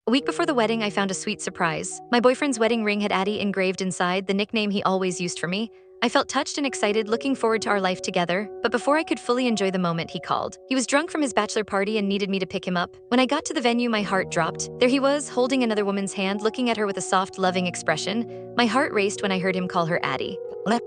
A week before the wedding, I found a sweet surprise. My boyfriend's wedding ring had Addie engraved inside, the nickname he always used for me. I felt touched and excited, looking forward to our life together, but before I could fully enjoy the moment, he called. He was drunk from his bachelor party and needed me to pick him up. When I got to the venue, my heart dropped. There he was, holding another woman's hand, looking at her with a soft, loving expression. My heart raced when I heard him call her Addie.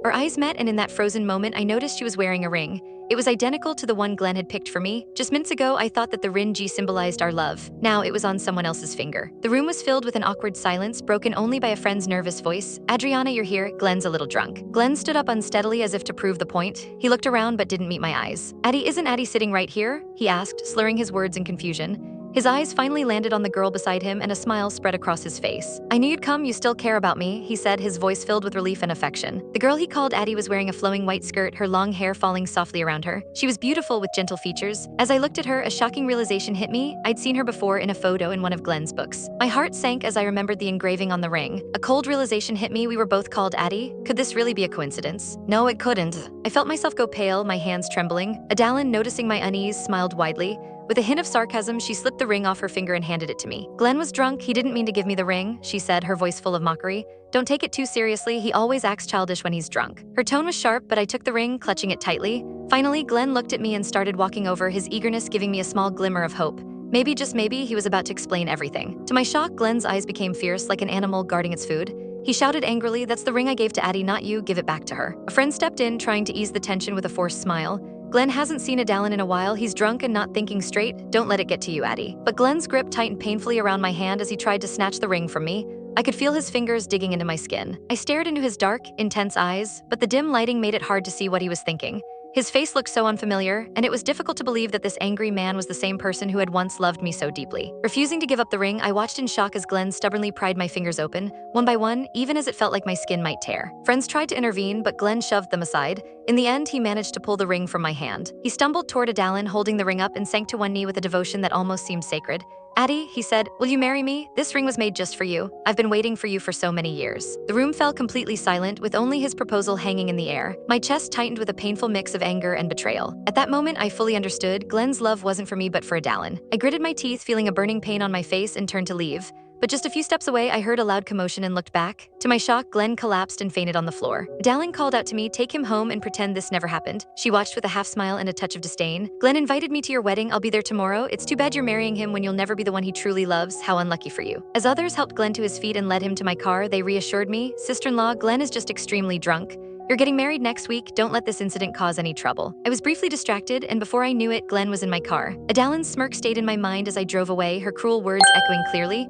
Our eyes met, and in that frozen moment, I noticed she was wearing a ring. It was identical to the one Glenn had picked for me. Just minutes ago, I thought that the ring symbolized our love. Now it was on someone else's finger. The room was filled with an awkward silence, broken only by a friend's nervous voice. "Adriana, you're here. Glenn's a little drunk." Glenn stood up unsteadily as if to prove the point. He looked around but didn't meet my eyes. Isn't Addie sitting right here?" he asked, slurring his words in confusion. His eyes finally landed on the girl beside him, and a smile spread across his face. "I knew you'd come, you still care about me," he said, his voice filled with relief and affection. The girl he called Addie was wearing a flowing white skirt, her long hair falling softly around her. She was beautiful with gentle features. As I looked at her, a shocking realization hit me. I'd seen her before in a photo in one of Glenn's books. My heart sank as I remembered the engraving on the ring. A cold realization hit me. We were both called Addie. Could this really be a coincidence? No, it couldn't. I felt myself go pale, my hands trembling. Adalyn, noticing my unease, smiled widely. With a hint of sarcasm, she slipped the ring off her finger and handed it to me. "Glenn was drunk. He didn't mean to give me the ring," she said, her voice full of mockery. "Don't take it too seriously. He always acts childish when he's drunk." Her tone was sharp, but I took the ring, clutching it tightly. Finally, Glenn looked at me and started walking over, his eagerness giving me a small glimmer of hope. Maybe, just maybe, he was about to explain everything. To my shock, Glenn's eyes became fierce, like an animal guarding its food. He shouted angrily, "That's the ring I gave to Addie, not you. Give it back to her." A friend stepped in, trying to ease the tension with a forced smile. "Glenn hasn't seen Adalyn in a while. He's drunk and not thinking straight. Don't let it get to you, Addie." But Glenn's grip tightened painfully around my hand as he tried to snatch the ring from me. I could feel his fingers digging into my skin. I stared into his dark, intense eyes, but the dim lighting made it hard to see what he was thinking. His face looked so unfamiliar, and it was difficult to believe that this angry man was the same person who had once loved me so deeply. Refusing to give up the ring, I watched in shock as Glenn stubbornly pried my fingers open, one by one, even as it felt like my skin might tear. Friends tried to intervene, but Glenn shoved them aside. In the end, he managed to pull the ring from my hand. He stumbled toward Adalyn, holding the ring up, and sank to one knee with a devotion that almost seemed sacred. "Addie," he said, "will you marry me? This ring was made just for you. I've been waiting for you for so many years." The room fell completely silent, with only his proposal hanging in the air. My chest tightened with a painful mix of anger and betrayal. At that moment, I fully understood. Glenn's love wasn't for me, but for Adalyn. I gritted my teeth, feeling a burning pain on my face, and turned to leave. But just a few steps away, I heard a loud commotion and looked back. To my shock, Glenn collapsed and fainted on the floor. Adalyn called out to me, "Take him home and pretend this never happened." She watched with a half smile and a touch of disdain. "Glenn invited me to your wedding. I'll be there tomorrow. It's too bad you're marrying him when you'll never be the one he truly loves. How unlucky for you." As others helped Glenn to his feet and led him to my car, they reassured me, "Sister-in-law, Glenn is just extremely drunk. You're getting married next week. Don't let this incident cause any trouble." I was briefly distracted, and before I knew it, Glenn was in my car. Adalyn's smirk stayed in my mind as I drove away, her cruel words echoing clearly.